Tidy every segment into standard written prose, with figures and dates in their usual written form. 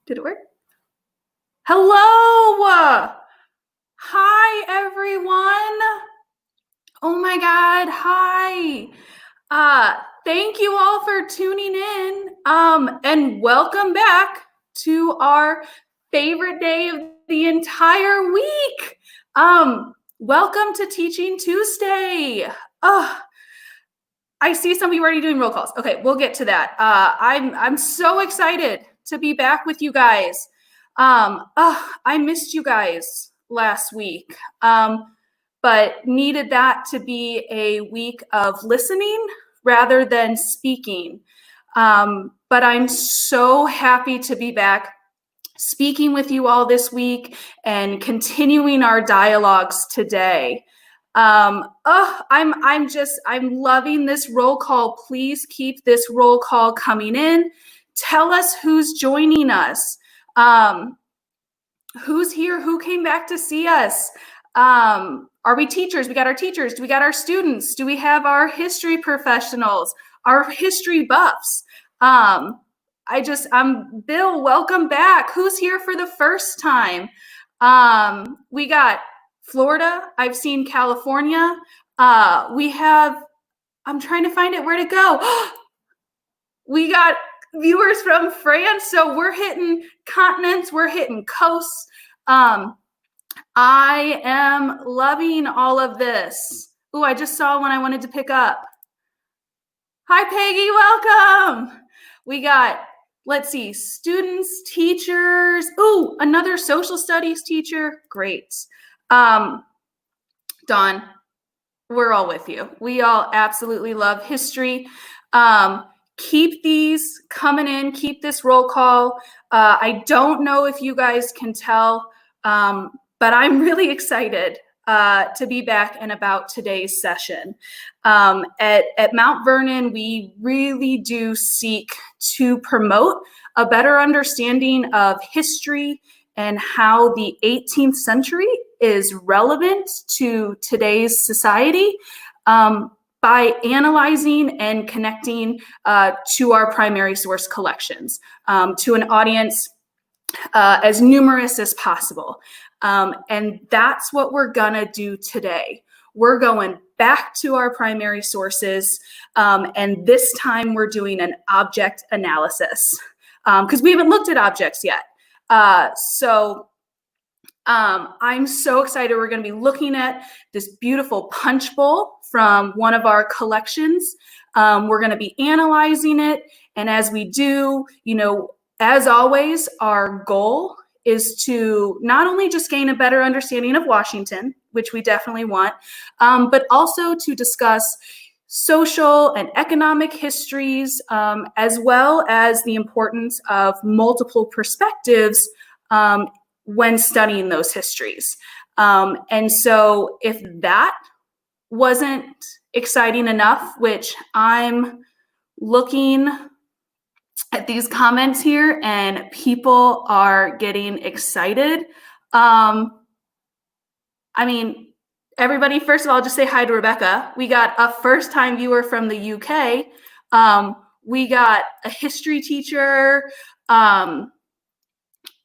Did it work? Hello! Hi, everyone. Oh my God, hi. Thank you all for tuning in. And welcome back to our favorite day of the entire week. Welcome to Teaching Tuesday. I see some of you already doing roll calls. Okay, we'll get to that. I'm so excited to be back with you guys. I missed you guys last week, but needed that to be a week of listening rather than speaking. But I'm so happy to be back speaking with you all this week and continuing our dialogues today. I'm loving this roll call. Please keep this roll call coming in. Tell us who's joining us. Who's here? Who came back to see us? Are we teachers? We got our teachers. Do we got our students? Do we have our history professionals, our history buffs? Bill, welcome back. Who's here for the first time? We got Florida. I've seen California. We have, I'm trying to find it, where to go. We got viewers from France. So we're hitting continents, we're hitting coasts. I am loving all of this. Ooh, I just saw one I wanted to pick up. Hi, Peggy, welcome. We got, let's see, students, teachers. Ooh, another social studies teacher. Great. Dawn, we're all with you. We all absolutely love history. Keep these coming in. Keep this roll call. I don't know if you guys can tell, but I'm really excited to be back and about today's session. At Mount Vernon, we really do seek to promote a better understanding of history and how the 18th century is relevant to today's society by analyzing and connecting to our primary source collections, to an audience as numerous as possible. And that's what we're gonna do today. We're going back to our primary sources, and this time we're doing an object analysis because we haven't looked at objects yet. I'm so excited. We're going to be looking at this beautiful punch bowl from one of our collections. We're going to be analyzing it. And as we do, as always, our goal is to not only just gain a better understanding of Washington, which we definitely want, but also to discuss social and economic histories, as well as the importance of multiple perspectives when studying those histories. And so if that wasn't exciting enough, which I'm looking at these comments here and people are getting excited. Everybody, first of all, just say hi to Rebecca. We got a first-time viewer from the UK. We got a history teacher.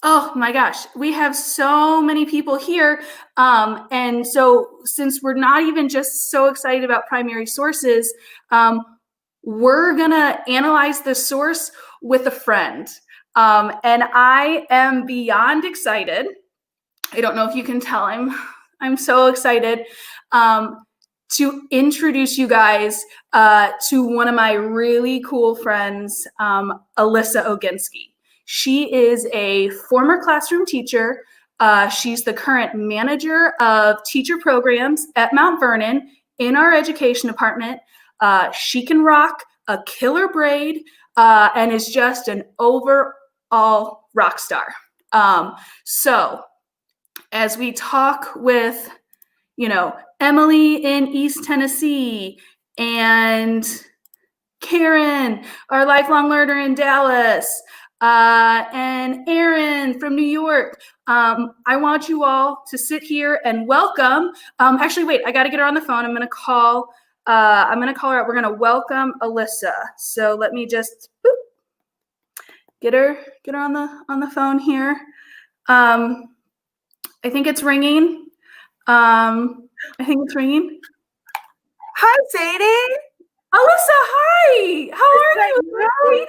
Oh my gosh, we have so many people here. And so since we're not even just so excited about primary sources, we're gonna analyze the source with a friend. And I am beyond excited. I don't know if you can tell, I'm so excited to introduce you guys to one of my really cool friends, Alyssa Oginsk. She is a former classroom teacher. She's the current manager of teacher programs at Mount Vernon in our education department. She can rock a killer braid and is just an overall rock star. So as we talk with, Emily in East Tennessee and Karen, our lifelong learner in Dallas, and Aaron from New York. I want you all to sit here and welcome. Actually, wait, I got to get her on the phone. I'm going to call her out. We're going to welcome Alyssa. So let me just, get her on the phone here. I think it's ringing. I think it's ringing. Hi, Sadie. Alyssa, hi. How are you?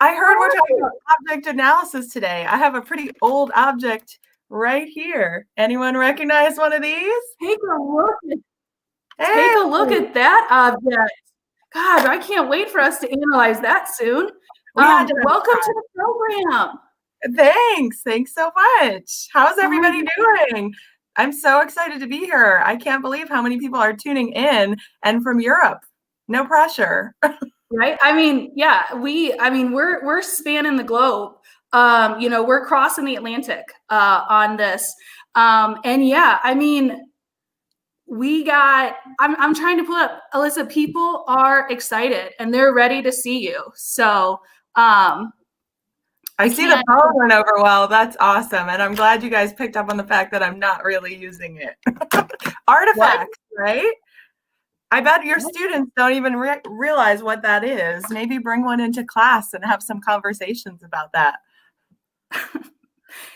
I heard we're talking about object analysis today. I have a pretty old object right here. Anyone recognize one of these? Take a look at that object. God, I can't wait for us to analyze that soon. Welcome to the program. Thanks so much. How's everybody doing? I'm so excited to be here. I can't believe how many people are tuning in and from Europe. No pressure. Right? I mean, yeah, we're spanning the globe. We're crossing the Atlantic on this. And yeah, I mean, I'm trying to pull up, Alyssa, people are excited and they're ready to see you. So I see the phone went over well. That's awesome. And I'm glad you guys picked up on the fact that I'm not really using it. Artifacts, right? I bet your students don't even realize what that is. Maybe bring one into class and have some conversations about that.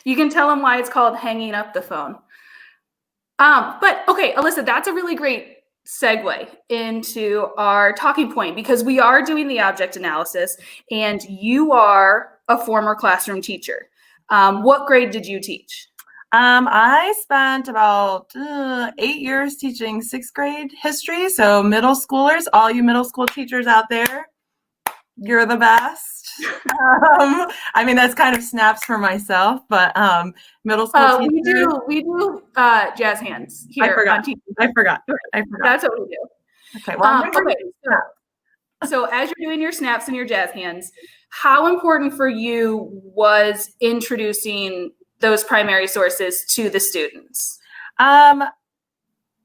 You can tell them why it's called hanging up the phone. But okay, Alyssa, that's a really great segue into our talking point, because we are doing the object analysis and you are a former classroom teacher. What grade did you teach? I spent about 8 years teaching 6th grade history. So middle schoolers, all you middle school teachers out there, you're the best. I mean, that's kind of snaps for myself, but middle school teachers. We do jazz hands here. I forgot. That's what we do. Okay. Well, so as you're doing your snaps and your jazz hands, how important for you was introducing those primary sources to the students?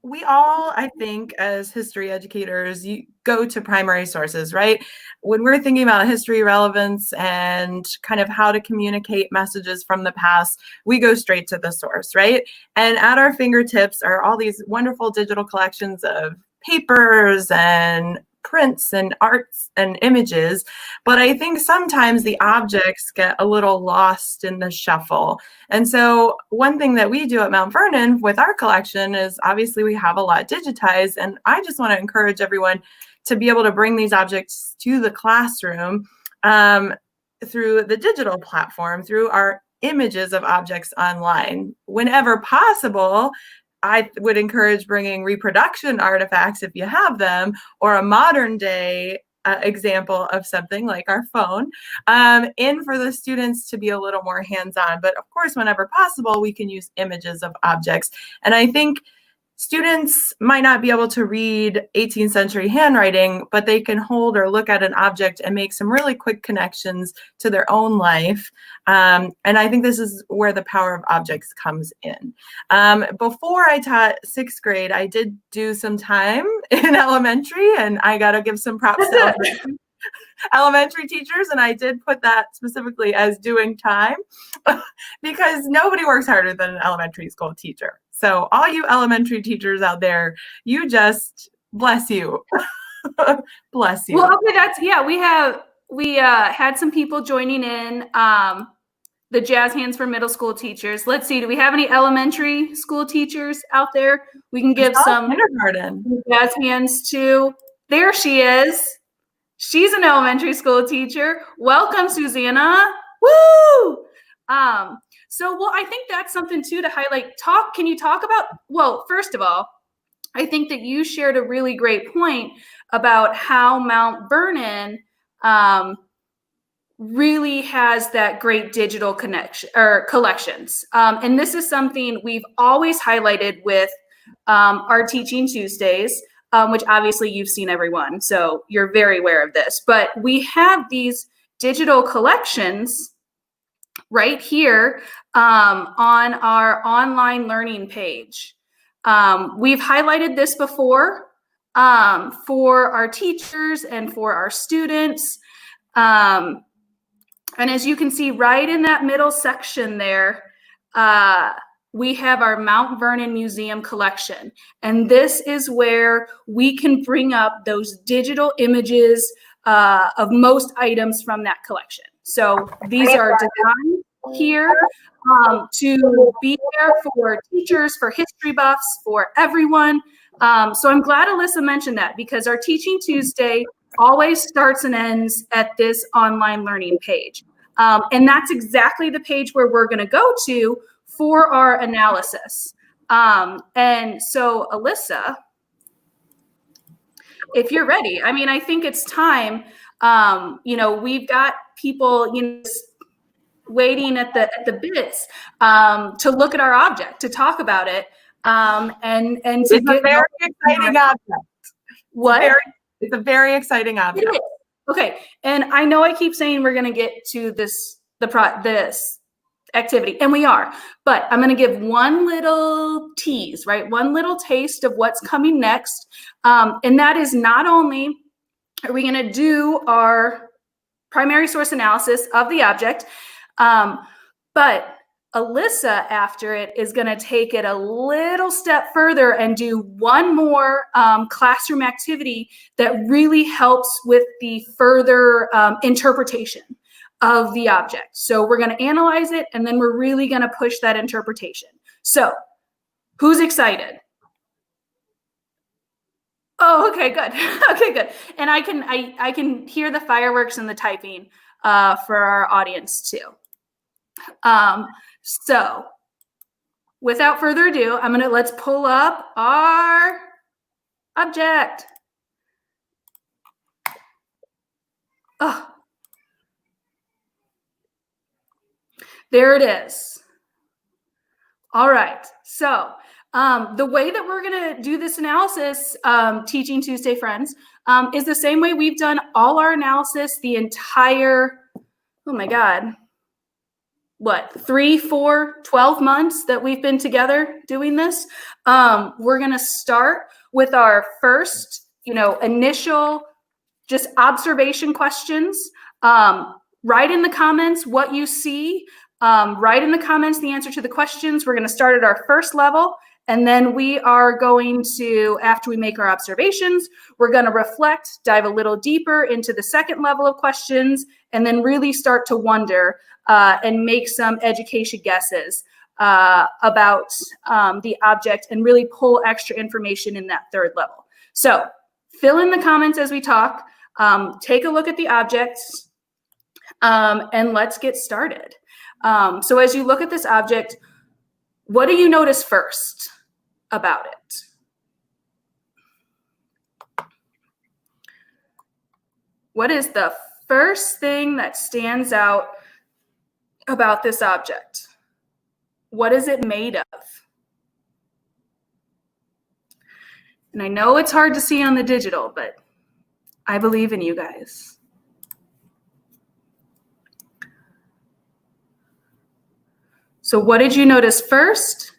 We all, I think, as history educators, you go to primary sources, right? When we're thinking about history relevance and kind of how to communicate messages from the past, we go straight to the source, right? And at our fingertips are all these wonderful digital collections of papers and prints and arts and images, but I think sometimes the objects get a little lost in the shuffle. And so one thing that we do at Mount Vernon with our collection is obviously we have a lot digitized, and I just want to encourage everyone to be able to bring these objects to the classroom through the digital platform, through our images of objects online. Whenever possible, I would encourage bringing reproduction artifacts if you have them, or a modern day example of something like our phone, in for the students to be a little more hands-on. But of course, whenever possible, we can use images of objects. And I think students might not be able to read 18th century handwriting, but they can hold or look at an object and make some really quick connections to their own life. And I think this is where the power of objects comes in. Before I taught 6th grade, I did do some time in elementary, and I got to give some props to elementary teachers, and I did put that specifically as doing time because nobody works harder than an elementary school teacher. So all you elementary teachers out there, you just bless you. Bless you. Well, okay, we had some people joining in, the jazz hands for middle school teachers. Let's see, do we have any elementary school teachers out there? We can give some kindergarten jazz hands to. There she is. She's an elementary school teacher. Welcome, Susannah. Woo! Well, I think that's something too to highlight. Can you talk about, well, first of all, I think that you shared a really great point about how Mount Vernon really has that great digital connection or collections. And this is something we've always highlighted with our Teaching Tuesdays, which obviously you've seen everyone, so you're very aware of this. But we have these digital collections right here on our online learning page. We've highlighted this before for our teachers and for our students. And as you can see right in that middle section there, we have our Mount Vernon Museum collection. And this is where we can bring up those digital images of most items from that collection. So these are designed here to be there for teachers, for history buffs, for everyone. So I'm glad Alyssa mentioned that, because our Teaching Tuesday always starts and ends at this online learning page. And that's exactly the page where we're going to go to for our analysis. And so Alyssa, if you're ready, I mean, I think it's time. We've got people, waiting at the bits to look at our object, to talk about it, and to get a very exciting object. What? It's a very exciting object. It is. Okay, and I know I keep saying we're going to get to this activity, and we are, but I'm going to give one little tease, right? One little taste of what's coming next, and that is not only are we going to do our primary source analysis of the object, but Alyssa, after it, is going to take it a little step further and do one more classroom activity that really helps with the further interpretation of the object. So we're going to analyze it, and then we're really going to push that interpretation. So who's excited? Oh, okay, good. Okay, good. And I can hear the fireworks and the typing for our audience too. So without further ado, let's pull up our object. Oh, there it is. All right. So the way that we're going to do this analysis, Teaching Tuesday friends, is the same way we've done all our analysis the entire, oh my God, 3, 4, 12 months that we've been together doing this. We're going to start with our first, initial just observation questions. Write in the comments what you see. Write in the comments the answer to the questions. We're going to start at our first level, and then we are going to, after we make our observations, we're going to reflect, dive a little deeper into the second level of questions, and then really start to wonder and make some education guesses about the object, and really pull extra information in that third level. So fill in the comments as we talk, take a look at the objects, and let's get started. So as you look at this object, what do you notice first about it? What is the first thing that stands out about this object? What is it made of? And I know it's hard to see on the digital, but I believe in you guys. So what did you notice first?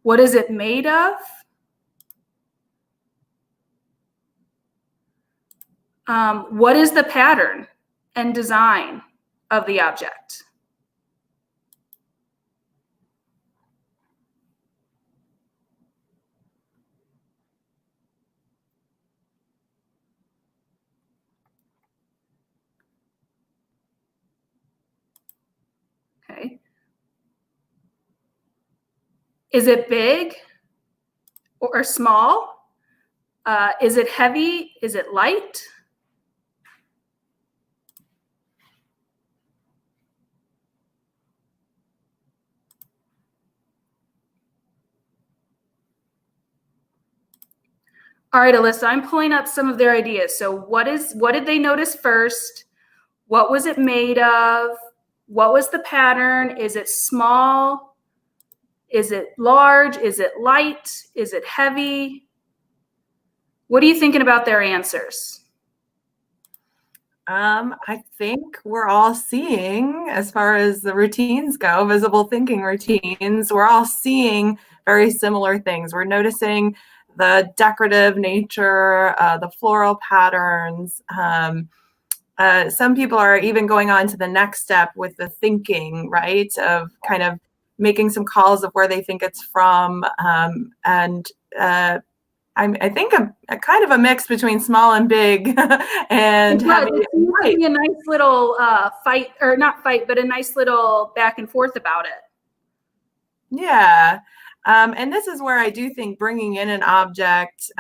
What is it made of? What is the pattern and design of the object? Okay. Is it big or small? Is it heavy? Is it light? All right, Alyssa, I'm pulling up some of their ideas. So what did they notice first? What was it made of? What was the pattern? Is it small? Is it large? Is it light? Is it heavy? What are you thinking about their answers? I think we're all seeing, as far as the routines go, visible thinking routines, we're all seeing very similar things. We're noticing the decorative nature, the floral patterns. Some people are even going on to the next step with the thinking, right, of kind of making some calls of where they think it's from, and I think a kind of a mix between small and big and heavy It and seems to light. be a nice little fight, or not fight, but a nice little back and forth about it. Yeah. And this is where I do think bringing in an object,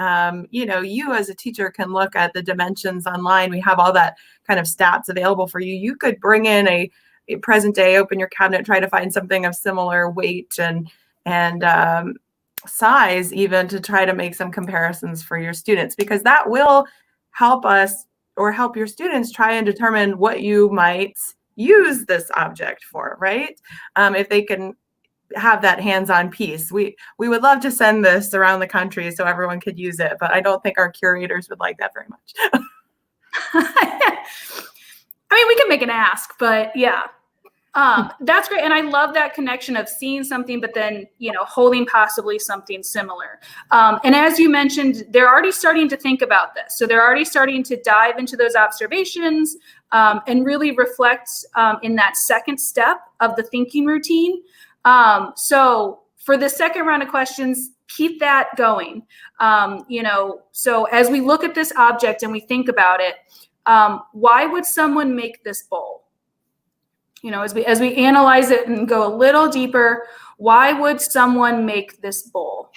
you as a teacher can look at the dimensions online. We have all that kind of stats available for you. You could bring in a present day, open your cabinet, try to find something of similar weight and size, even, to try to make some comparisons for your students, because that will help us or help your students try and determine what you might use this object for, right? If they can have that hands-on piece. We would love to send this around the country so everyone could use it, but I don't think our curators would like that very much. I mean, we can make an ask, but yeah. That's great. And I love that connection of seeing something, but then, holding possibly something similar. And as you mentioned, they're already starting to think about this. So they're already starting to dive into those observations and really reflect in that second step of the thinking routine. So for the second round of questions, keep that going. So as we look at this object and we think about it, why would someone make this bowl? As we analyze it and go a little deeper, why would someone make this bowl?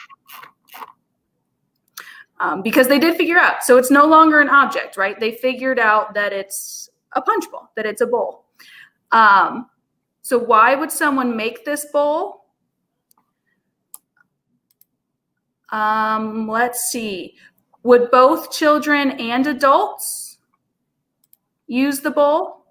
Because they did figure out, so it's no longer an object, right? They figured out that it's a punch bowl, that it's a bowl. So why would someone make this bowl? Let's see. Would both children and adults use the bowl?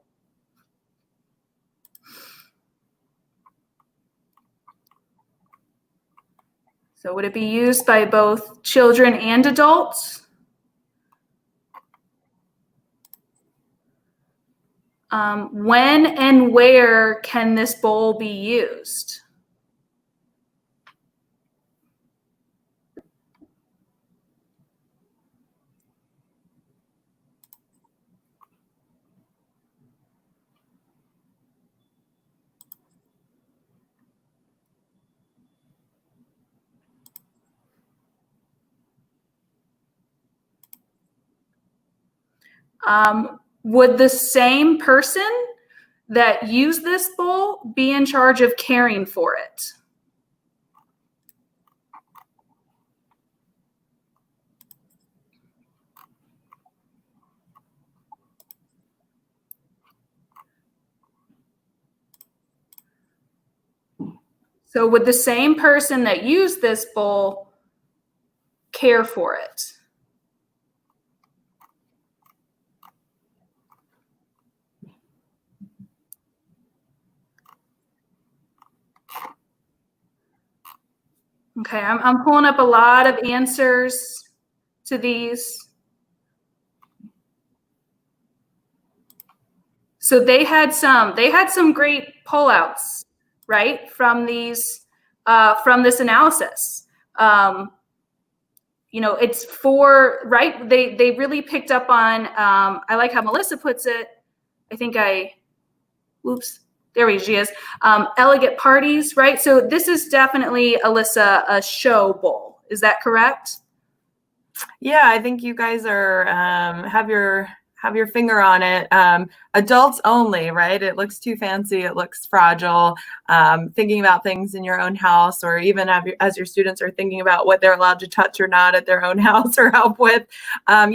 So would it be used by both children and adults? When and where can this bowl be used? Would the same person that used this bowl be in charge of caring for it? So would the same person that used this bowl care for it? Okay, I'm pulling up a lot of answers to these. So they had some great pullouts, right, from these from this analysis. It's for, right, they really picked up on, I like how Melissa puts it. I think she is. Elegant parties, right? So this is definitely, Alyssa, a show bowl. Is that correct? Yeah, I think you guys are have your finger on it. Adults only, right? It looks too fancy. It looks fragile. Thinking about things in your own house, or even as your students are thinking about what they're allowed to touch or not at their own house or help with. I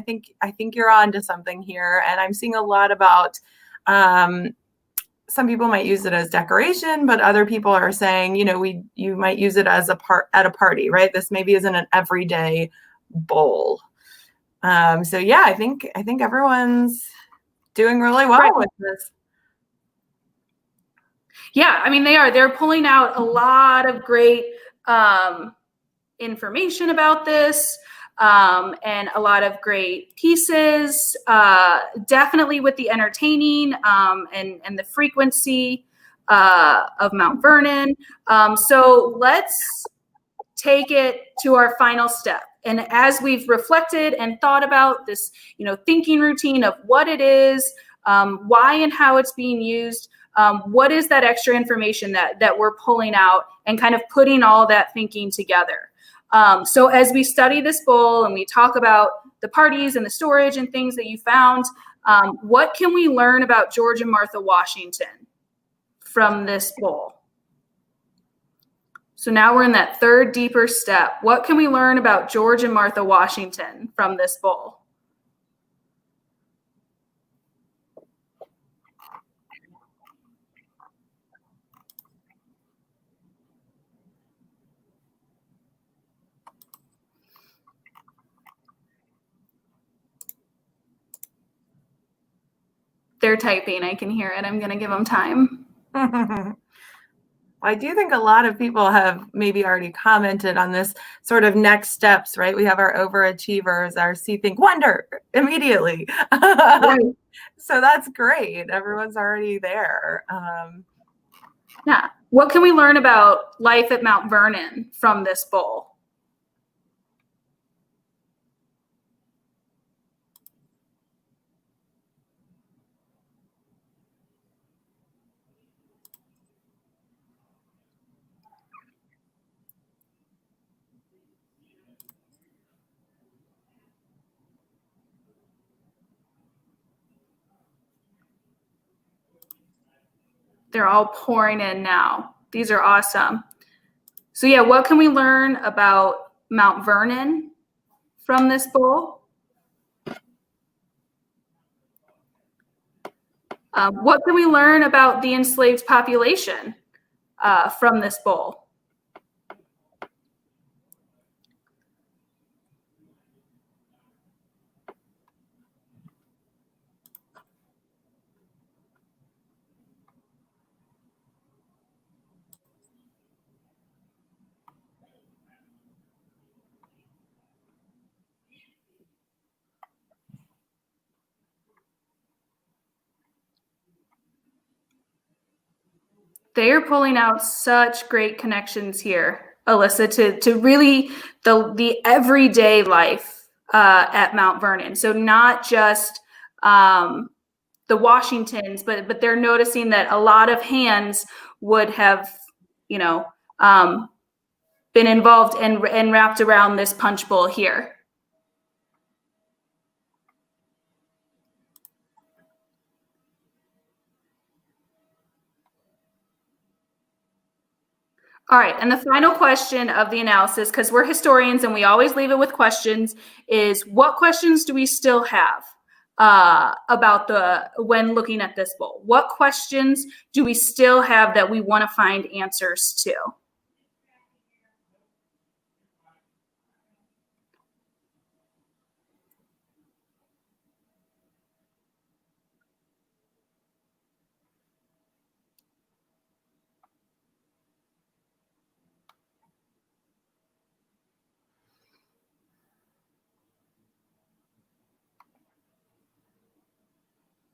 think you're on to something here, and I'm seeing a lot about. Some people might use it as decoration, but other people are saying, you might use it as at a party, right? This maybe isn't an everyday bowl. So yeah, I think everyone's doing really well with this. Yeah, I mean, they're pulling out a lot of great information about this. And a lot of great pieces, definitely with the entertaining and the frequency of Mount Vernon. So let's take it to our final step. And as we've reflected and thought about this, thinking routine of what it is, why and how it's being used, what is that extra information that we're pulling out and kind of putting all that thinking together? So as we study this bowl and we talk about the parties and the storage and things that you found, what can we learn about George and Martha Washington from this bowl? So now we're in that third deeper step. What can we learn about George and Martha Washington from this bowl? They're typing. I can hear it. I'm going to give them time. I do think a lot of people have maybe already commented on this sort of next steps, right? We have our overachievers, our see, think, wonder immediately. Right. So that's great. Everyone's already there. Yeah. What can we learn about life at Mount Vernon from this bowl? They're all pouring in now. These are awesome. So yeah, what can we learn about Mount Vernon from this bowl? What can we learn about the enslaved population from this bowl? They are pulling out such great connections here, Alyssa, to really the everyday life at Mount Vernon. So not just the Washingtons, but they're noticing that a lot of hands would have, been involved and wrapped around this punch bowl here. All right, and the final question of the analysis, because we're historians and we always leave it with questions, is what questions do we still have about when looking at this bowl? What questions do we still have that we want to find answers to?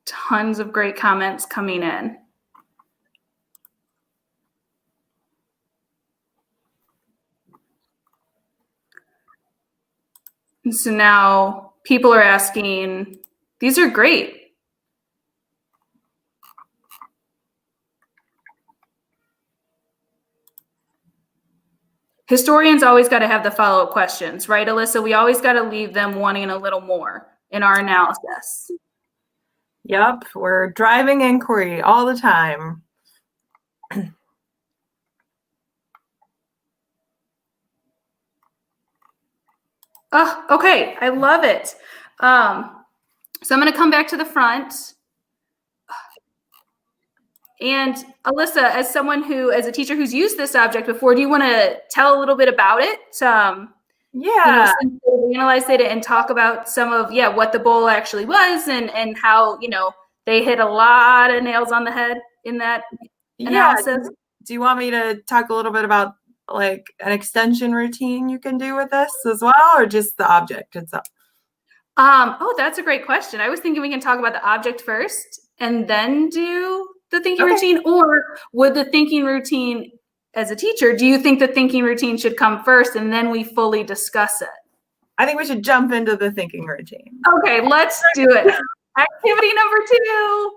Tons of great comments coming in. And so now people are asking, these are great. Historians always got to have the follow-up questions, right, Alyssa? We always got to leave them wanting a little more in our analysis. Yep, we're driving inquiry all the time. Oh, okay, I love it. So I'm going to come back to the front. And Alyssa, as a teacher who's used this object before, do you want to tell a little bit about it? Yeah. Since we analyzed it and talk about some of, what the bowl actually was and how, they hit a lot of nails on the head in that analysis. Do you want me to talk a little bit about like an extension routine you can do with this as well, or just the object itself? Oh, that's a great question. I was thinking we can talk about the object first and then do the thinking routine, or would the thinking routine, as a teacher, do you think the thinking routine should come first and then we fully discuss it? I think we should jump into the thinking routine. Okay, let's do it. Activity number 2.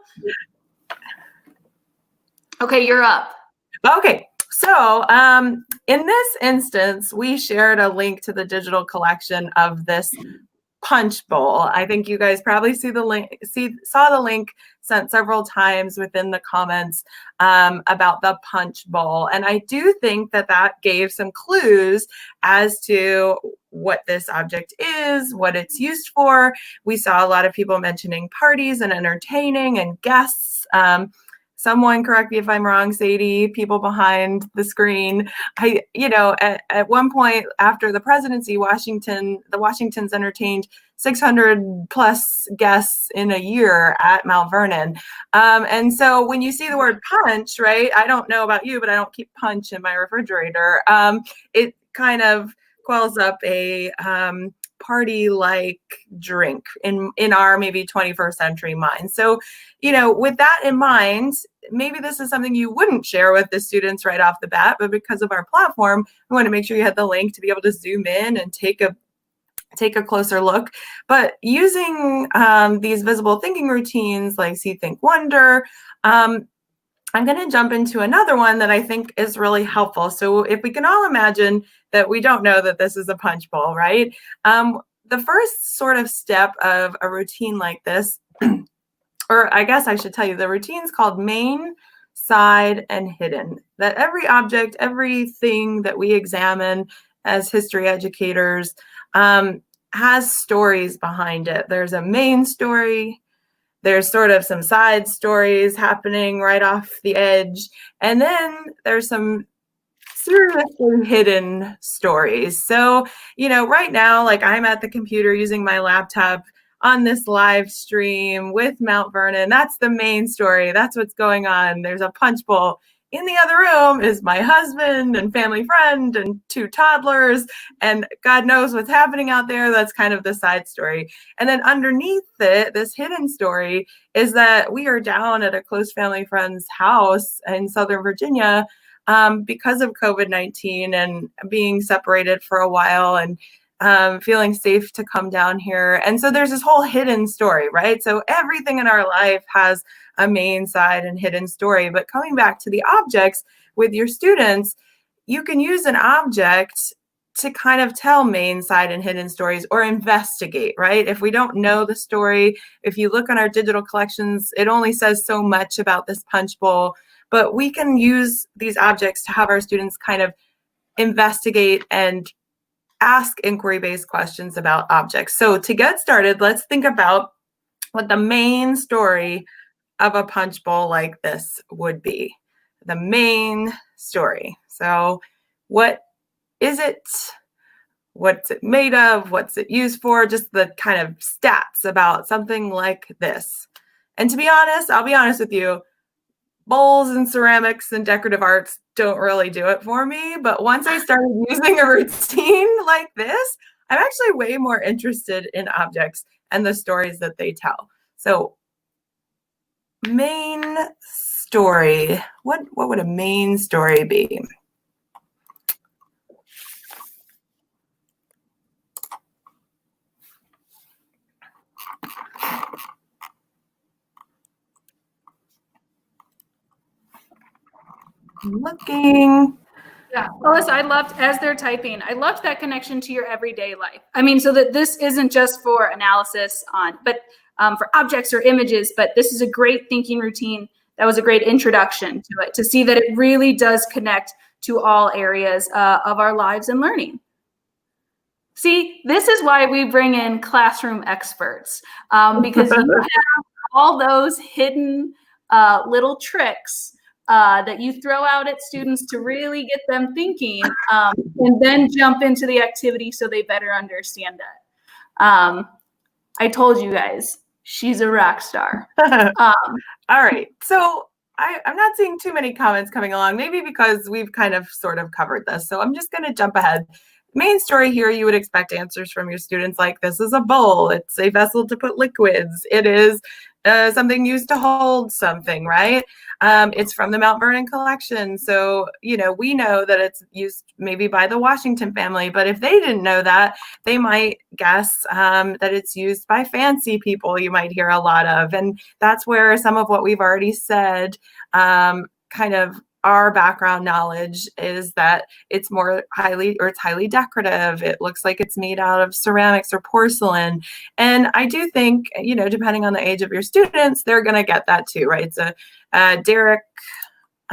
Okay, you're up. Okay, So in this instance, we shared a link to the digital collection of this punch bowl. I think you guys probably saw the link sent several times within the comments about the punch bowl. And I do think that gave some clues as to what this object is, what it's used for. We saw a lot of people mentioning parties and entertaining and guests. Someone correct me if I'm wrong, Sadie, people behind the screen. At one point after the presidency, the Washingtons entertained 600 plus guests in a year at Mount Vernon. And so when you see the word punch, right, I don't know about you, but I don't keep punch in my refrigerator. It kind of quells up a party-like drink in our maybe 21st century mind. So, with that in mind, maybe this is something you wouldn't share with the students right off the bat, but because of our platform, we want to make sure you had the link to be able to zoom in and take a closer look. But using these visible thinking routines like See, Think, Wonder, I'm going to jump into another one that I think is really helpful. So if we can all imagine that we don't know that this is a punch bowl, right? The first sort of step of a routine like this, or I guess I should tell you, the routine's called main, side, and hidden. That every object, everything that we examine as history educators has stories behind it. There's a main story. There's sort of some side stories happening right off the edge. And then there's some seriously hidden stories. So, right now, like I'm at the computer using my laptop on this live stream with Mount Vernon. That's the main story. That's what's going on. There's a punch bowl. In the other room is my husband and family friend and 2 toddlers, and God knows what's happening out there. That's kind of the side story. And then underneath it, this hidden story is that we are down at a close family friend's house in Southern Virginia because of COVID-19 and being separated for a while and feeling safe to come down here. And so there's this whole hidden story, right? So everything in our life has a main, side, and hidden story. But coming back to the objects with your students, you can use an object to kind of tell main, side, and hidden stories or investigate, right? If we don't know the story, if you look on our digital collections, it only says so much about this punch bowl, but we can use these objects to have our students kind of investigate and ask inquiry-based questions about objects. So to get started, let's think about what the main story of a punch bowl like this would be. The main story. So what is it? What's it made of? What's it used for? Just the kind of stats about something like this. And to be honest, I'll be honest with you, bowls and ceramics and decorative arts don't really do it for me. But once I started using a routine like this, I'm actually way more interested in objects and the stories that they tell. So main story. What would a main story be? Looking. Yeah, Alyssa, I loved, as they're typing, I loved that connection to your everyday life. I mean, so that this isn't just for analysis for objects or images, but this is a great thinking routine. That was a great introduction to it, to see that it really does connect to all areas of our lives and learning. See, this is why we bring in classroom experts, because you have all those hidden little tricks that you throw out at students to really get them thinking, and then jump into the activity so they better understand it. I told you guys, she's a rock star. All right, so I'm not seeing too many comments coming along, maybe because we've kind of sort of covered this. So I'm just going to jump ahead. Main story here, you would expect answers from your students like, this is a bowl, it's a vessel to put liquids, it is something used to hold something, right? It's from the Mount Vernon collection. So, we know that it's used maybe by the Washington family, but if they didn't know that, they might guess that it's used by fancy people you might hear a lot of. And that's where some of what we've already said kind of our background knowledge is that it's highly decorative. It looks like it's made out of ceramics or porcelain. And I do think, depending on the age of your students, they're going to get that too, right? So Derek.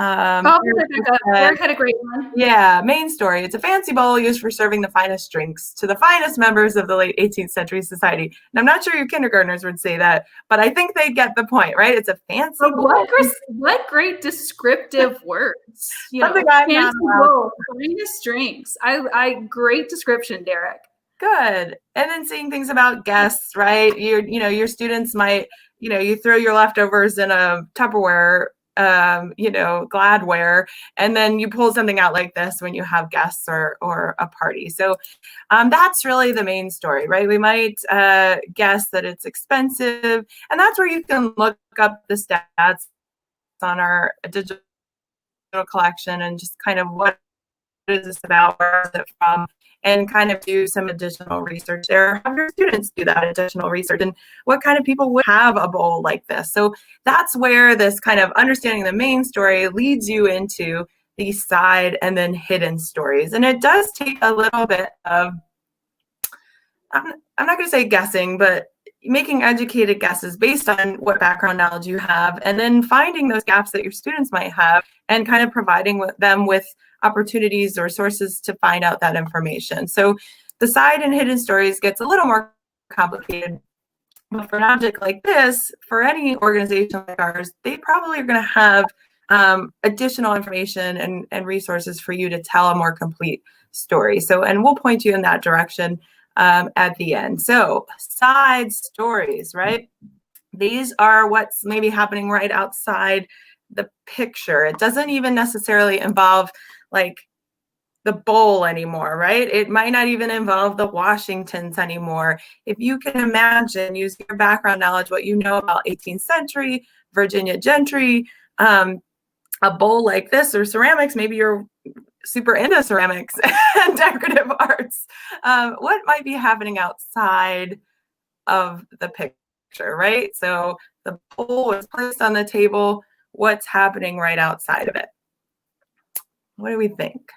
Derek had a great one. Yeah, main story. It's a fancy bowl used for serving the finest drinks to the finest members of the late 18th century society. And I'm not sure your kindergartners would say that, but I think they get the point, right? It's a fancy bowl. What great descriptive words. Something I'm fancy bowl, finest drinks. I great description, Derek. Good. And then seeing things about guests, right? Your students might, you throw your leftovers in a Tupperware, Gladware, and then you pull something out like this when you have guests or a party. So that's really the main story, right? We might guess that it's expensive, and that's where you can look up the stats on our digital collection and just kind of what is this about, where is it from, and kind of do some additional research there. Have your students do that additional research, and what kind of people would have a bowl like this. So that's where this kind of understanding the main story leads you into these side and then hidden stories. And it does take a little bit of, I'm not going to say guessing, but making educated guesses based on what background knowledge you have, and then finding those gaps that your students might have and kind of providing them with opportunities or sources to find out that information. So the side and hidden stories gets a little more complicated. But for an object like this, for any organization like ours, they probably are going to have additional information and resources for you to tell a more complete story. So, and we'll point you in that direction at the end. So side stories, right? These are what's maybe happening right outside the picture. It doesn't even necessarily involve like the bowl anymore, right? It might not even involve the Washingtons anymore. If you can imagine, using your background knowledge, what you know about 18th century, Virginia gentry, a bowl like this, or ceramics, maybe you're super into ceramics and decorative arts. What might be happening outside of the picture, right? So the bowl was placed on the table. What's happening right outside of it? What do we think?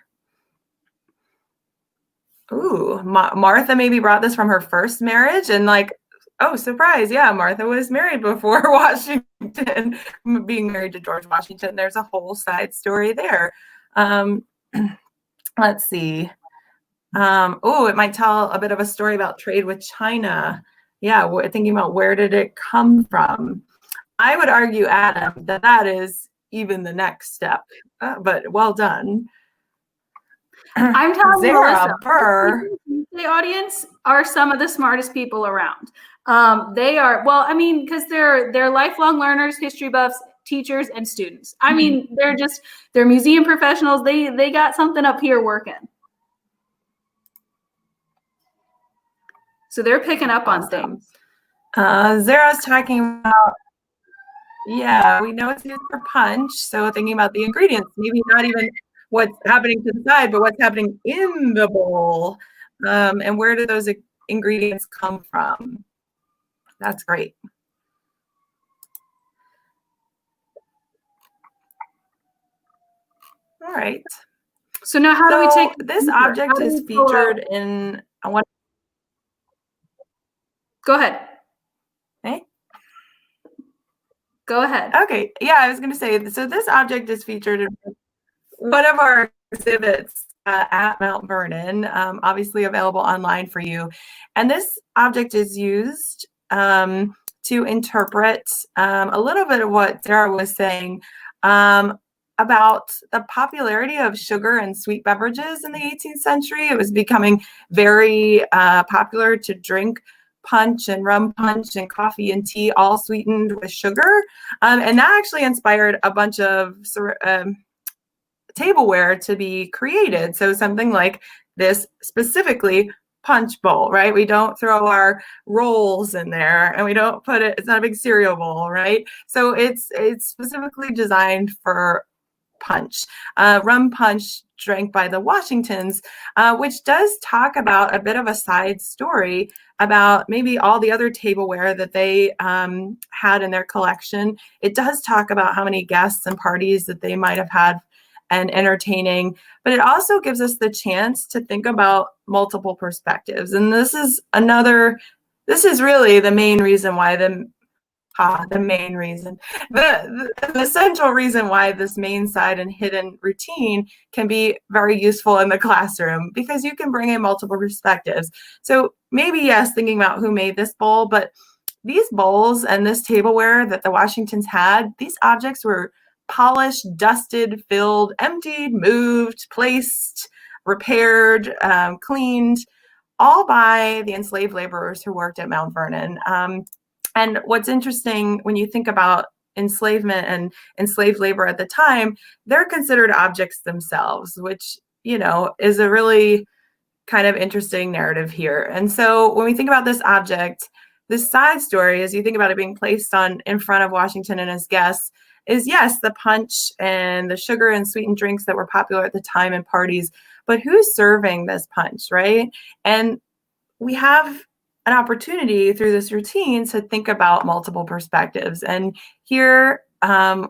Ooh, Martha maybe brought this from her first marriage, and like, oh, surprise. Yeah, Martha was married before Washington, being married to George Washington. There's a whole side story there. Let's see. It might tell a bit of a story about trade with China. Yeah, thinking about where did it come from? I would argue, Adam, that is even the next step, but well done. I'm telling you, Alyssa, the audience are some of the smartest people around. They are, well, I mean, because they're lifelong learners, history buffs, teachers, and students. I mean, they're museum professionals. They got something up here working. So they're picking up on things. Zara's talking about, yeah, we know it's used for punch. So thinking about the ingredients, maybe not even what's happening to the side, but what's happening in the bowl. And where do those ingredients come from? That's great. All right. So now how do we take this object is featured in one. Go ahead. Hey? Go ahead. Okay. Yeah, I was going to say, so this object is featured in one of our exhibits at Mount Vernon, obviously available online for you. And this object is used to interpret a little bit of what Sarah was saying about the popularity of sugar and sweet beverages in the 18th century. It was becoming very popular to drink punch and rum punch and coffee and tea, all sweetened with sugar. And that actually inspired a bunch of tableware to be created. So something like this, specifically punch bowl, right? We don't throw our rolls in there, and we don't put it, it's not a big cereal bowl, right? So it's specifically designed for punch. Rum punch drank by the Washingtons, which does talk about a bit of a side story about maybe all the other tableware that they had in their collection. It does talk about how many guests and parties that they might have had and entertaining, but it also gives us the chance to think about multiple perspectives. And this is really the main reason why the central reason why this main side and hidden routine can be very useful in the classroom, because you can bring in multiple perspectives. So maybe, yes, thinking about who made this bowl, but these bowls and this tableware that the Washingtons had, these objects were polished, dusted, filled, emptied, moved, placed, repaired, cleaned, all by the enslaved laborers who worked at Mount Vernon. And what's interesting when you think about enslavement and enslaved labor at the time, they're considered objects themselves, which, is a really kind of interesting narrative here. And so when we think about this object, this side story, as you think about it being placed in front of Washington and his guests, is, yes, the punch and the sugar and sweetened drinks that were popular at the time in parties, but who's serving this punch, right? And we have an opportunity through this routine to think about multiple perspectives. And here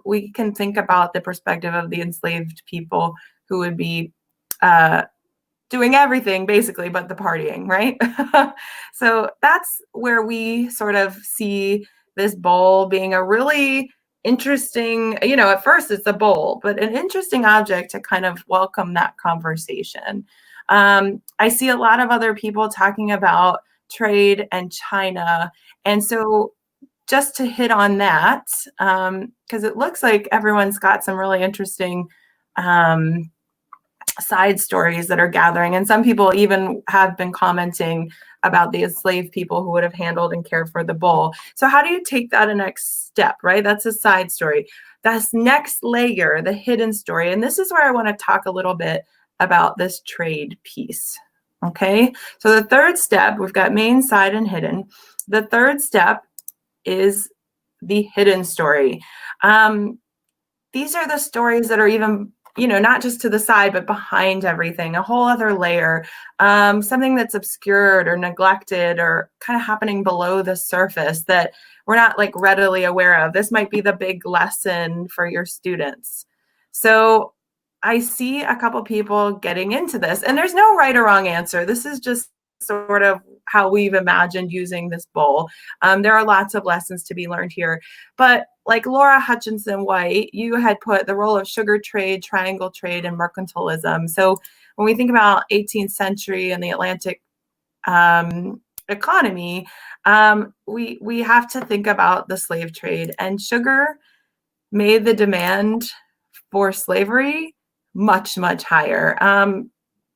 we can think about the perspective of the enslaved people who would be doing everything basically but the partying, right? So that's where we sort of see this bowl being a really interesting, at first it's a bowl, but an interesting object to kind of welcome that conversation. I see a lot of other people talking about trade and China. And so just to hit on that, because it looks like everyone's got some really interesting side stories that are gathering. And some people even have been commenting about the enslaved people who would have handled and cared for the bowl. So how do you take that a next step, right? That's a side story. This next layer, the hidden story, and this is where I want to talk a little bit about this trade piece. Okay, so the third step, we've got main, side, and hidden. The third step is the hidden story. These are the stories that are even, not just to the side, but behind everything, a whole other layer, something that's obscured or neglected or kind of happening below the surface that we're not like readily aware of. This might be the big lesson for your students. So I see a couple people getting into this, and there's no right or wrong answer. This is just sort of how we've imagined using this bowl. There are lots of lessons to be learned here, but like Laura Hutchinson White, you had put the role of sugar trade, triangle trade, and mercantilism. So when we think about 18th century and the Atlantic economy, we have to think about the slave trade, and sugar made the demand for slavery much, much higher.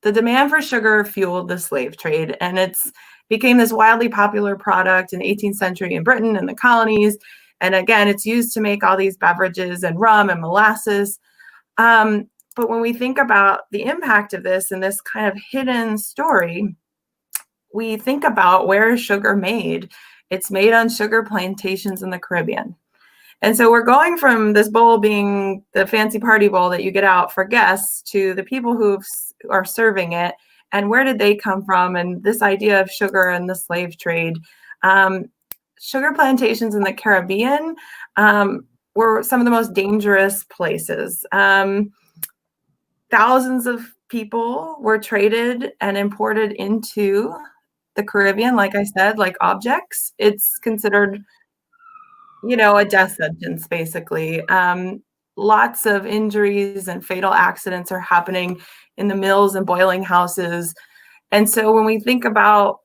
The demand for sugar fueled the slave trade, and it's became this wildly popular product in the 18th century in Britain and the colonies. And again, it's used to make all these beverages and rum and molasses. But when we think about the impact of this and this kind of hidden story, we think about where is sugar made? It's made on sugar plantations in the Caribbean. And so we're going from this bowl being the fancy party bowl that you get out for guests to the people who are serving it, and where did they come from, and this idea of sugar and the slave trade. Sugar plantations in the Caribbean were some of the most dangerous places. Thousands of people were traded and imported into the Caribbean, like I said, like objects. It's considered a death sentence, basically. Lots of injuries and fatal accidents are happening in the mills and boiling houses. And so when we think about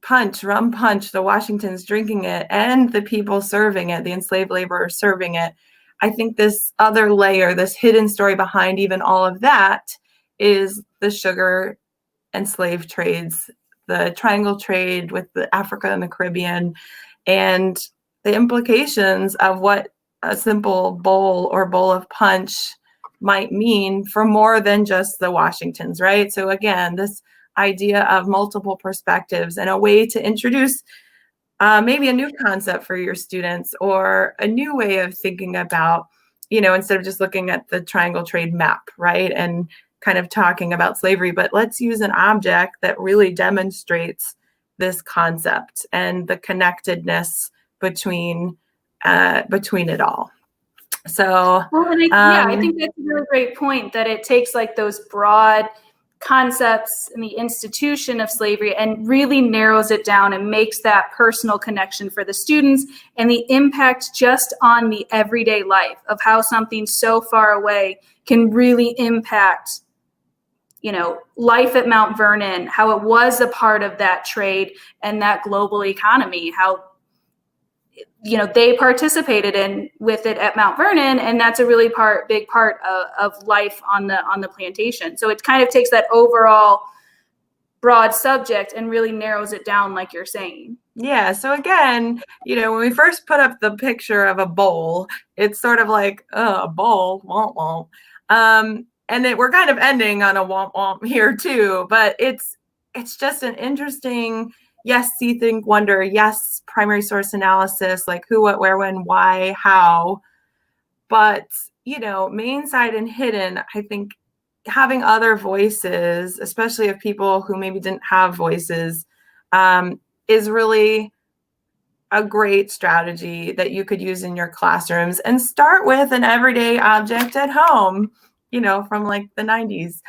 punch, rum punch, the Washingtons drinking it, and the people serving it, the enslaved laborers serving it, I think this other layer, this hidden story behind even all of that, is the sugar and slave trades, the triangle trade with the Africa and the Caribbean, and the implications of what a simple bowl or bowl of punch might mean for more than just the Washingtons, right? So again, this idea of multiple perspectives and a way to introduce maybe a new concept for your students, or a new way of thinking about, instead of just looking at the triangle trade map, right? And kind of talking about slavery, but let's use an object that really demonstrates this concept and the connectedness between it all. So, Well, and I think that's a really great point, that it takes like those broad concepts and the institution of slavery and really narrows it down and makes that personal connection for the students and the impact just on the everyday life of how something so far away can really impact, life at Mount Vernon, how it was a part of that trade and that global economy, how they participated with it at Mount Vernon, and that's a really big part of life on the plantation. So it kind of takes that overall broad subject and really narrows it down, like you're saying. Yeah. So again, when we first put up the picture of a bowl, it's sort of like, a bowl, womp womp. And we're kind of ending on a womp womp here too, but it's just an interesting, yes, see, think, wonder, yes, primary source analysis, like who, what, where, when, why, how. But, main, side, and hidden, I think having other voices, especially of people who maybe didn't have voices, is really a great strategy that you could use in your classrooms. And start with an everyday object at home, from like the 90s.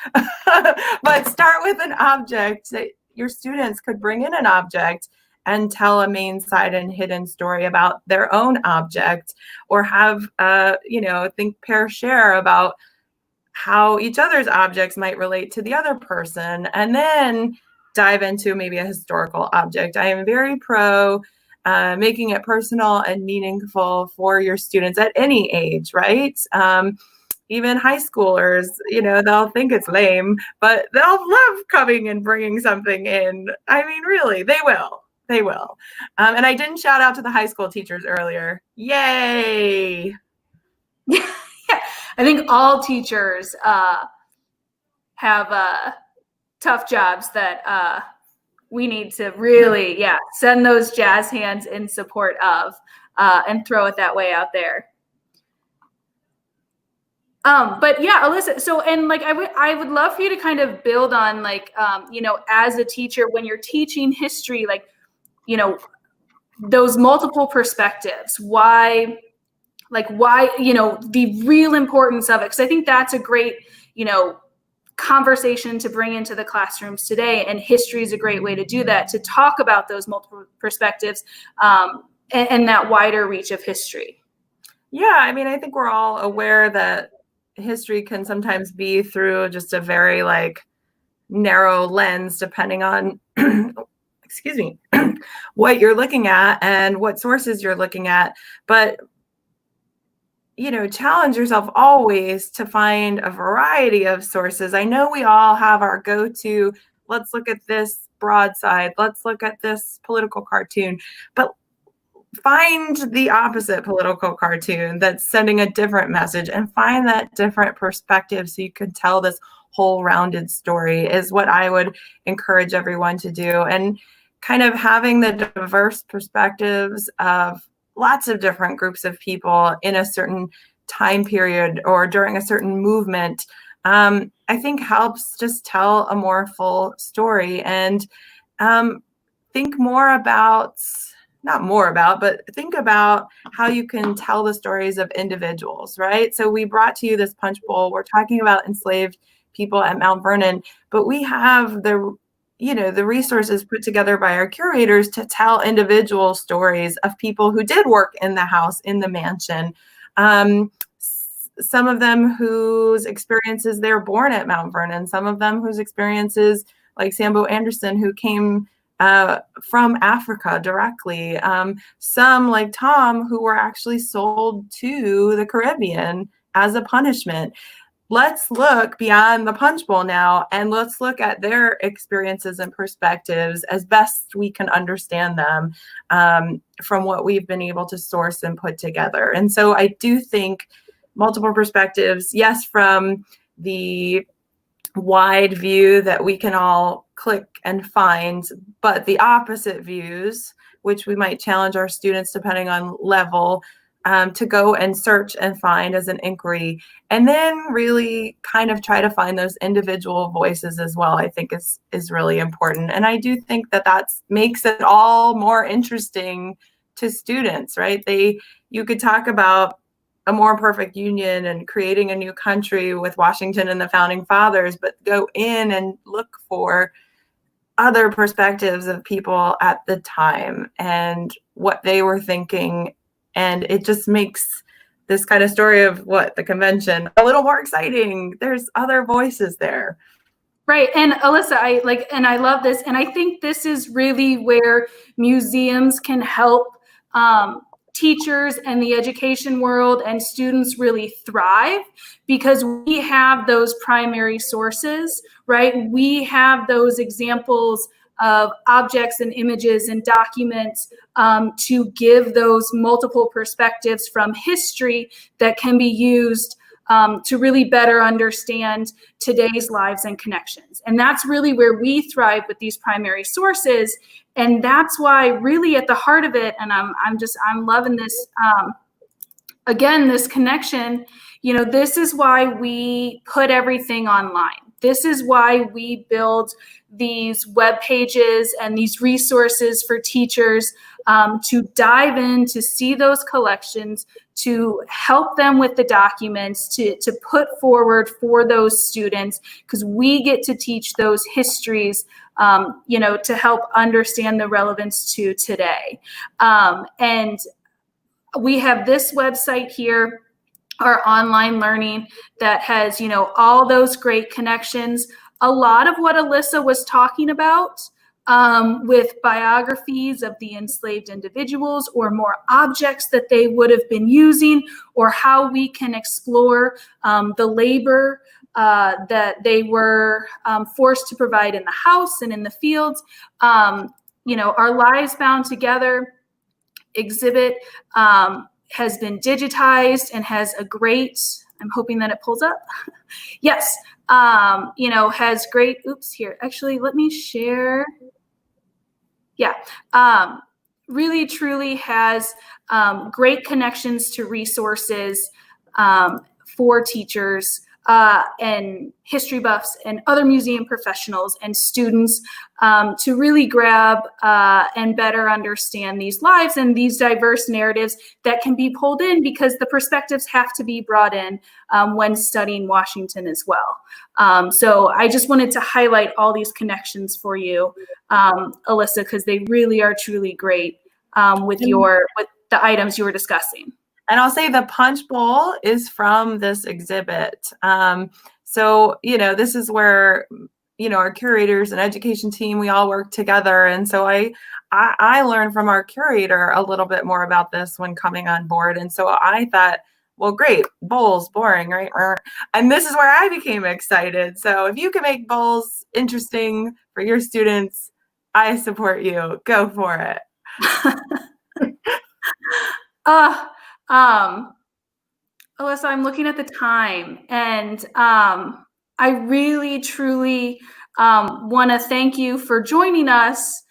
But start with an object that your students could bring in an object and tell a main, side, and hidden story about their own object, or have, think, pair, share about how each other's objects might relate to the other person, and then dive into maybe a historical object. I am very pro making it personal and meaningful for your students at any age, right? Even high schoolers, they'll think it's lame, but they'll love coming and bringing something in. I mean, really, they will. They will. And I didn't shout out to the high school teachers earlier. Yay! Yeah, I think all teachers have tough jobs that we need to really, send those jazz hands in support of and throw it that way out there. But yeah, Alyssa, so, and like, I would love for you to kind of build on like, as a teacher, when you're teaching history, like, those multiple perspectives, why, the real importance of it. Cause I think that's a great, conversation to bring into the classrooms today. And history is a great way to do that, to talk about those multiple perspectives and that wider reach of history. Yeah. I mean, I think we're all aware that history can sometimes be through just a very narrow lens, depending on, excuse me, what you're looking at and what sources you're looking at. But challenge yourself always to find a variety of sources. I know we all have our go-to, let's look at this broadside, let's look at this political cartoon, but find the opposite political cartoon that's sending a different message, and find that different perspective so you can tell this whole rounded story is what I would encourage everyone to do. And kind of having the diverse perspectives of lots of different groups of people in a certain time period or during a certain movement, I think helps just tell a more full story. And think about how you can tell the stories of individuals, right? So we brought to you this punch bowl. We're talking about enslaved people at Mount Vernon, but we have the resources put together by our curators to tell individual stories of people who did work in the house, in the mansion. Some of them whose experiences, they were born at Mount Vernon. Some of them whose experiences, like Sambo Anderson, who came from Africa directly. Some, like Tom, who were actually sold to the Caribbean as a punishment. Let's look beyond the punch bowl now, and let's look at their experiences and perspectives as best we can understand them from what we've been able to source and put together. And so I do think multiple perspectives, yes, from the wide view that we can all click and find, but the opposite views, which we might challenge our students depending on level, to go and search and find as an inquiry, and then really kind of try to find those individual voices as well, I think is really important. And I do think that makes it all more interesting to students, right? You could talk about a more perfect union and creating a new country with Washington and the founding fathers, but go in and look for other perspectives of people at the time and what they were thinking. And it just makes this kind of story of the convention a little more exciting. There's other voices there. Right. And Alyssa, I love this. And I think this is really where museums can help teachers and the education world and students really thrive, because we have those primary sources, right? We have those examples of objects and images and documents to give those multiple perspectives from history that can be used to really better understand today's lives and connections. And that's really where we thrive with these primary sources. And that's why really at the heart of it, and I'm loving this, again, this connection, this is why we put everything online. This is why we build these web pages and these resources for teachers to dive in, to see those collections, to help them with the documents, to put forward for those students, because we get to teach those histories, to help understand the relevance to today. And we have this website here, our online learning, that has, all those great connections. A lot of what Alyssa was talking about with biographies of the enslaved individuals or more objects that they would have been using, or how we can explore the labor that they were forced to provide in the house and in the fields. Our Lives Bound Together exhibit has been digitized and has a great, I'm hoping that it pulls up. Yes, has great, here, actually, let me share. Yeah, really, truly has great connections to resources for teachers and history buffs and other museum professionals and students to really grab and better understand these lives and these diverse narratives that can be pulled in, because the perspectives have to be brought in when studying Washington as well. So I just wanted to highlight all these connections for you, Alyssa, because they really are truly great with the items you were discussing. And I'll say the punch bowl is from this exhibit. So, this is where, our curators and education team, we all work together. And so I learned from our curator a little bit more about this when coming on board. And so I thought, well, great, bowls, boring, right? And this is where I became excited. So if you can make bowls interesting for your students, I support you. Go for it. Alyssa, I'm looking at the time, and I really, truly want to thank you for joining us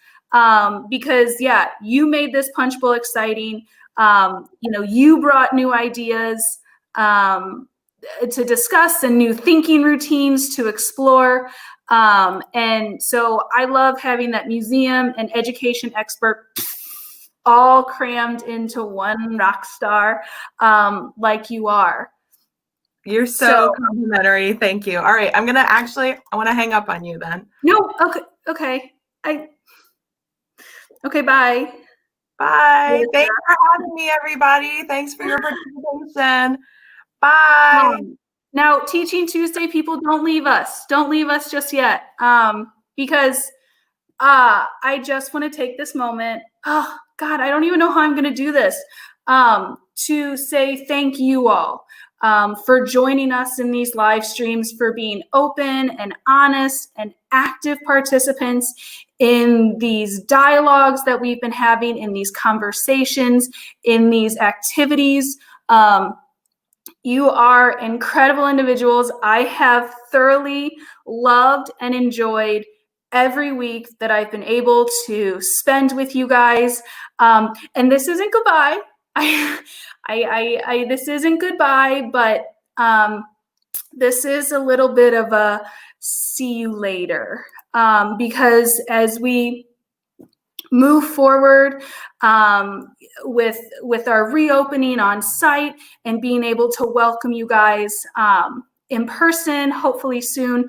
because, you made this punch bowl exciting. You brought new ideas to discuss and new thinking routines to explore. And so I love having that museum and education expert all crammed into one rock star like you are. You're so complimentary. Thank you. All right. I want to hang up on you then. No. Okay. Okay. Bye. Bye. Thanks for having me, everybody. Thanks for your participation. Bye. Now, Teaching Tuesday people, don't leave us. Don't leave us just yet. Because I just want to take this moment. Oh, God, I don't even know how I'm going to do this. To say thank you all for joining us in these live streams, for being open and honest and active participants in these dialogues that we've been having, in these conversations, in these activities. You are incredible individuals. I have thoroughly loved and enjoyed every week that I've been able to spend with you guys. And this isn't goodbye. This isn't goodbye, but this is a little bit of a see you later. Because as we move forward with our reopening on site and being able to welcome you guys in person, hopefully soon.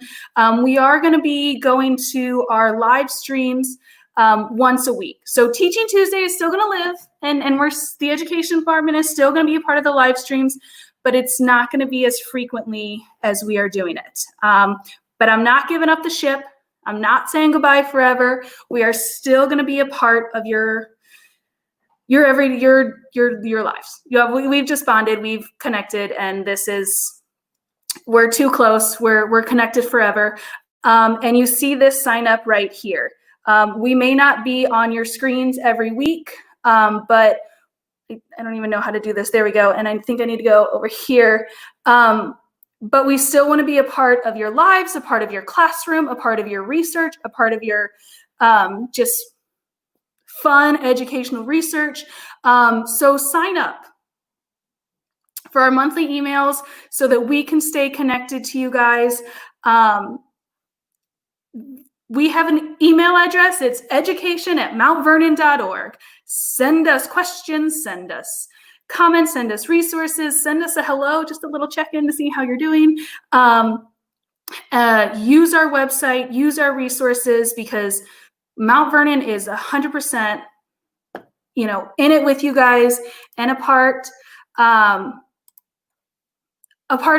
We are going to be going to our live streams once a week. So Teaching Tuesday is still going to live, and the education department is still going to be a part of the live streams, but it's not going to be as frequently as we are doing it. But I'm not giving up the ship. I'm not saying goodbye forever. We are still going to be a part of your lives. We've just bonded, we've connected, and we're too close. We're connected forever. And you see this sign up right here. We may not be on your screens every week, but I don't even know how to do this. There we go. And I think I need to go over here. But we still want to be a part of your lives, a part of your classroom, a part of your research, a part of your just fun educational research. So sign up for our monthly emails so that we can stay connected to you guys. We have an email address. It's education@mountvernon.org. Send us questions, send us comments, send us resources, send us a hello, just a little check-in to see how you're doing. Use our website, use our resources, because Mount Vernon is 100%, in it with you guys and a part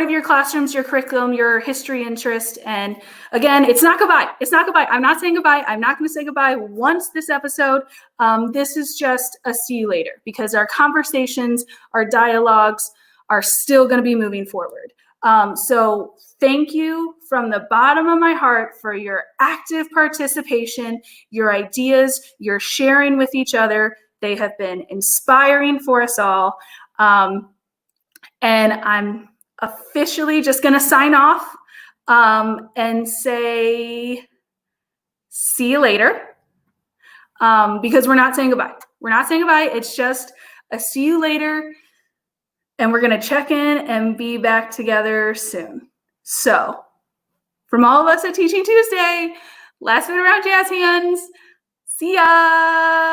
of your classrooms, your curriculum, your history interest. And again, it's not goodbye. It's not goodbye. I'm not saying goodbye. I'm not going to say goodbye once this episode. This is just a see you later, because our conversations, our dialogues are still going to be moving forward. So thank you from the bottom of my heart for your active participation, your ideas, your sharing with each other. They have been inspiring for us all. And I'm officially just going to sign off and say, see you later, because we're not saying goodbye. We're not saying goodbye. It's just a see you later, and we're going to check in and be back together soon. So from all of us at Teaching Tuesday, last minute round jazz hands. See ya.